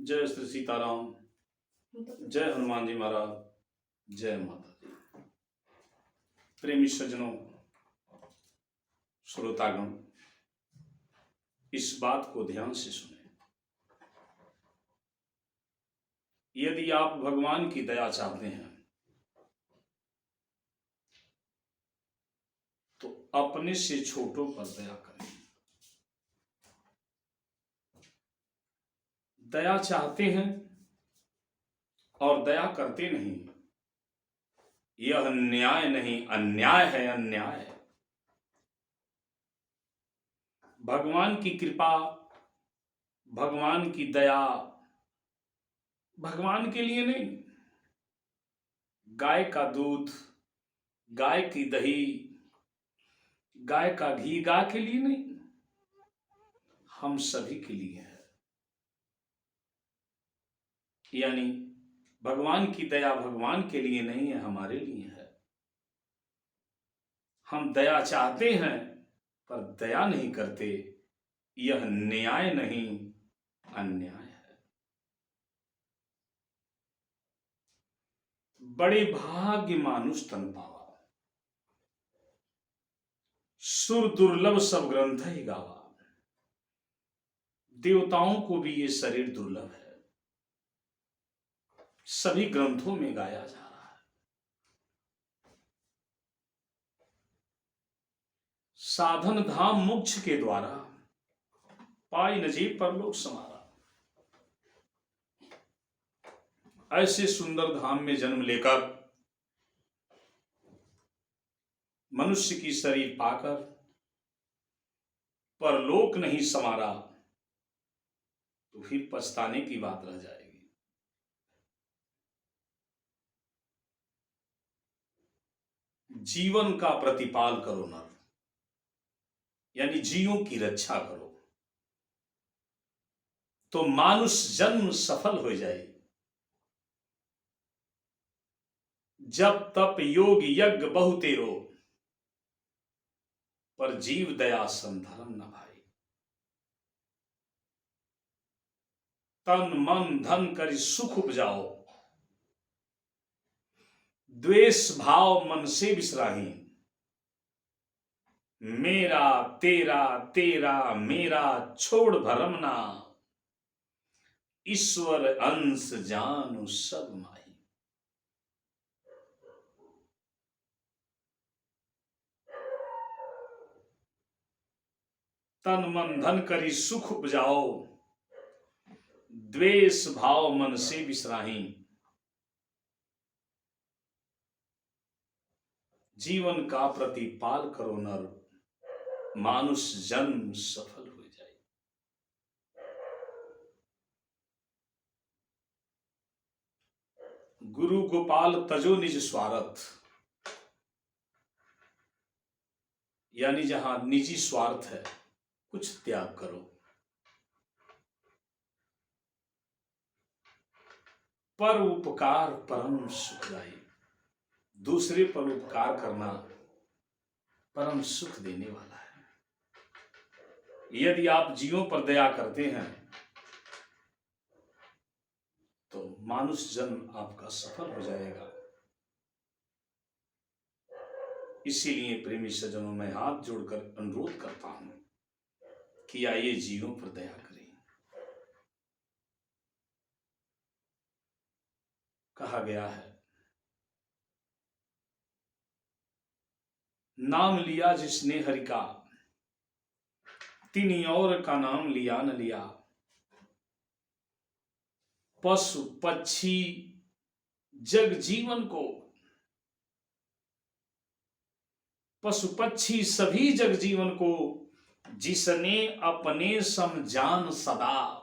जय श्री सीताराम। जय हनुमान जी महाराज। जय माता दी। प्रेमी सज्जनों, श्रोतागण, इस बात को ध्यान से सुने। यदि आप भगवान की दया चाहते हैं तो अपने से छोटों पर दया करें। दया चाहते हैं और दया करते नहीं, यह न्याय नहीं, अन्याय है, अन्याय है। भगवान की कृपा, भगवान की दया भगवान के लिए नहीं, गाय का दूध, गाय की दही, गाय का घी गाय के लिए नहीं, हम सभी के लिए है। यानी भगवान की दया भगवान के लिए नहीं है, हमारे लिए है। हम दया चाहते हैं पर दया नहीं करते, यह न्याय नहीं, अन्याय है। बड़े भाग्य मानुष तन पावा, सुर दुर्लभ सब ग्रंथ ही गावा। देवताओं को भी ये शरीर दुर्लभ है, सभी ग्रंथों में गाया जा रहा है। साधन धाम मोक्ष के द्वारा पाई नजीब परलोक समारा। ऐसे सुंदर धाम में जन्म लेकर मनुष्य की शरीर पाकर परलोक नहीं समारा तो फिर पछताने की बात रह जाएगी। जीवन का प्रतिपाल करो नर, यानी जीवों की रक्षा करो तो मानुष जन्म सफल हो जाए। जब तप योग यज्ञ बहु तेरो, पर जीव दया संधर्म न भाई। तन मन धन कर सुख उपजाओ, द्वेष भाव मन से बिसराही। मेरा तेरा तेरा मेरा छोड़ भरम ना, ईश्वर अंश जानु सब माही। तन मन धन करी सुख उपजाओ, द्वेष भाव मन से बिसराही। जीवन का प्रतिपाल करो नर, मानुष जन्म सफल हो जाए। गुरु गोपाल तजो निज स्वार्थ, यानी जहां निजी स्वार्थ है कुछ त्याग करो। पर उपकार परम सुखदायी, दूसरे पर उपकार करना परम सुख देने वाला है। यदि आप जीवों पर दया करते हैं तो मानुष जन्म आपका सफल हो जाएगा। इसीलिए प्रेमी सज्जनों में हाथ जोड़कर अनुरोध करता हूं कि आइए जीवों पर दया करें। कहा गया है, नाम लिया जिसने हरि का, तिन्हीं और का नाम लिया न लिया। पशु पक्षी जग जीवन को, पशु पक्षी सभी जग जीवन को जिसने अपने समझान सदा,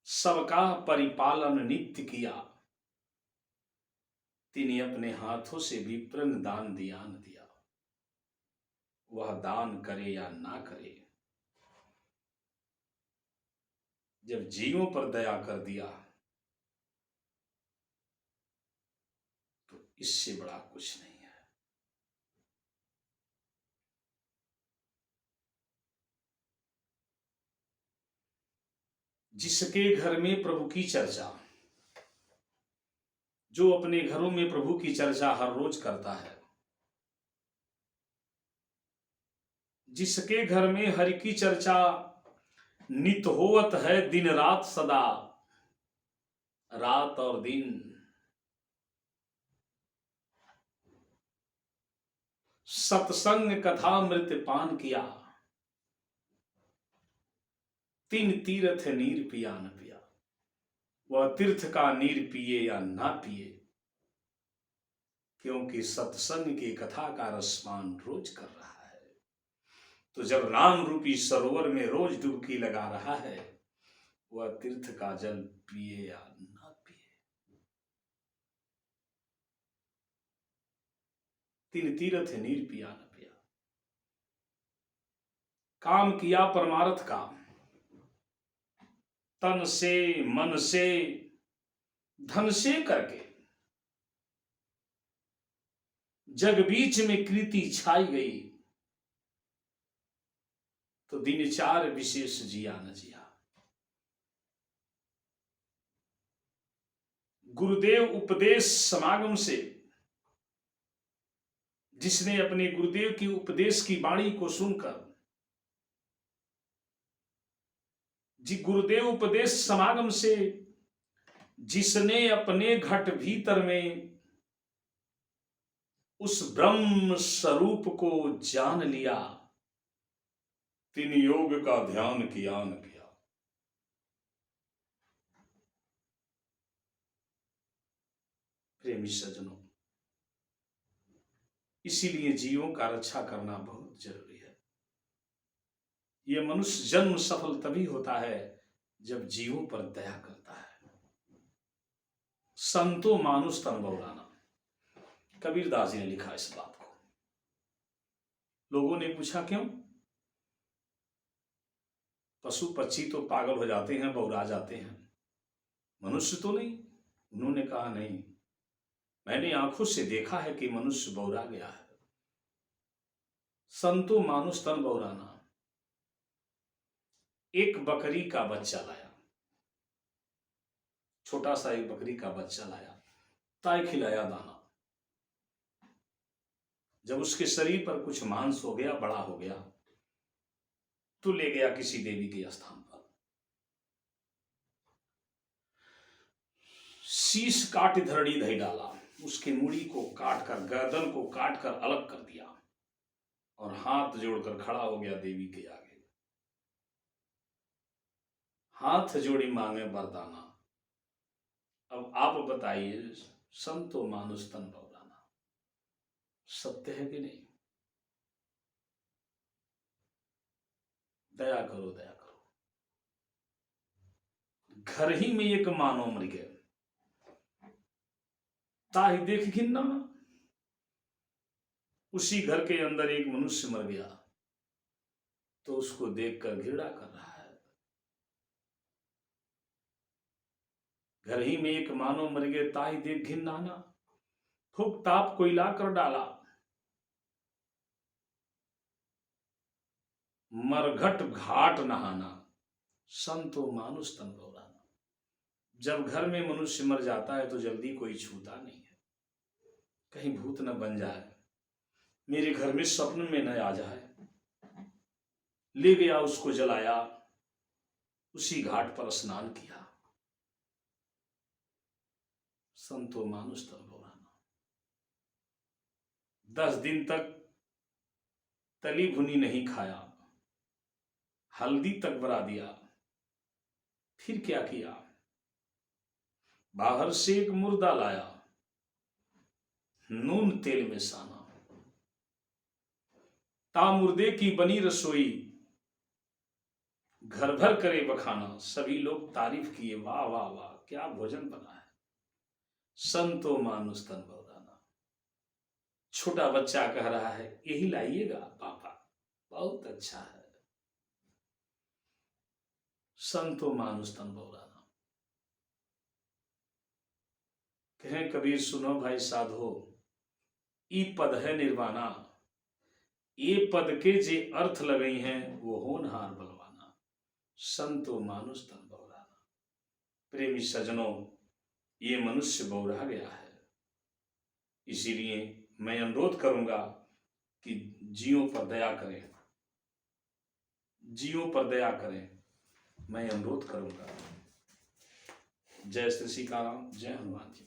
सबका परिपालन नित्य किया। तिन्हें अपने हाथों से भी प्रण दान दिया न दिया। वह दान करे या ना करे, जब जीवों पर दया कर दिया तो इससे बड़ा कुछ नहीं है। जिसके घर में प्रभु की चर्चा, जो अपने घरों में प्रभु की चर्चा हर रोज करता है, जिसके घर में हरि की चर्चा नित होवत है, दिन रात सदा, रात और दिन, सत्संग कथा मृत पान किया, तीन तीर्थ नीर पिया न पिया। वह तीर्थ का नीर पिए या ना पिए, क्योंकि सत्संग की कथा का रसपान रोज कर रहा है। तो जब राम रूपी सरोवर में रोज डुबकी लगा रहा है, वह तीर्थ का जल पिए या ना पिए। तीन तीर्थ नीर पिया न पिया। काम किया परमार्थ का, तन से, मन से, धन से करके, जग बीच में कृति छाई गई, तो दिन चार विशेष जिया न जिया। गुरुदेव उपदेश समागम से, जिसने अपने गुरुदेव की उपदेश की वाणी को सुनकर, जी गुरुदेव उपदेश समागम से जिसने अपने घट भीतर में उस ब्रह्म स्वरूप को जान लिया, तीन योग का ध्यान किया न किया। प्रेमी सज्जनों, इसीलिए जीवों का रक्षा करना बहुत जरूरी है। यह मनुष्य जन्म सफल तभी होता है जब जीवों पर दया करता है। संतो मानुष तन बहुराना, कबीरदास जी ने लिखा इस बात को। लोगों ने पूछा क्यों? पशु पक्षी तो पागल हो जाते हैं, बहुरा जाते हैं, मनुष्य तो नहीं। उन्होंने कहा नहीं, मैंने आंखों से देखा है कि मनुष्य बहुरा गया है। संतो मानुष तन बहुराना। एक बकरी का बच्चा लाया, छोटा सा एक बकरी का बच्चा लाया, ताय खिलाया दाना। जब उसके शरीर पर कुछ मांस हो गया, बड़ा हो गया, तो ले गया किसी देवी के स्थान पर। शीश काट धरड़ी धई डाला, उसके मुड़ी को काटकर, गर्दन को काटकर अलग कर दिया और हाथ जोड़कर खड़ा हो गया देवी के आगे। हाथ जोड़ी मांगे वरदाना। अब आप बताइए, संतो मानुष तन बहुराना सत्य है कि नहीं? दया करो, दया करो। घर ही में एक मानव मर गया, ताहि देख घिन्ना। उसी घर के अंदर एक मनुष्य मर गया, तो उसको देखकर घृणा कर रहा है। घर ही में एक मानव मर गए, ताहि देख घिन्नाना। फूक ताप कोयला कर डाला, मरघट घाट नहाना। संतो मानुष तन बहुराना। जब घर में मनुष्य मर जाता है तो जल्दी कोई छूता नहीं है, कहीं भूत न बन जाए, मेरे घर में स्वप्न में न आ जाए। ले गया, उसको जलाया, उसी घाट पर स्नान किया। संतो मानुष तन बहुराना। 10 दिन तक तली भुनी नहीं खाया, हल्दी तक बरा दिया। फिर क्या किया? बाहर से एक मुर्दा लाया, नून तेल में साना, ता मुर्दे की बनी रसोई, घर भर करे बखाना। सभी लोग तारीफ किए, वाह वाह वाह, क्या भोजन बना है। संतो मानुष तन बहुराना। छोटा बच्चा कह रहा है, यही लाइएगा पापा, बहुत अच्छा है। संतो मानुष तन बहुराना। कहें कबीर, सुनो भाई साधो, ई पद है निर्वाणा। ये पद के जे अर्थ लगई हैं, वो होनहार बलवाना। संतो मानुष तन बहुराना। प्रेमी सज्जनों, ये मनुष्य बौरा गया है। इसीलिए मैं अनुरोध करूंगा कि जीवों पर दया करें, जीवों पर दया करें, मैं अनुरोध करूंगा। जय श्री सीताराम, जय हनुमान जी।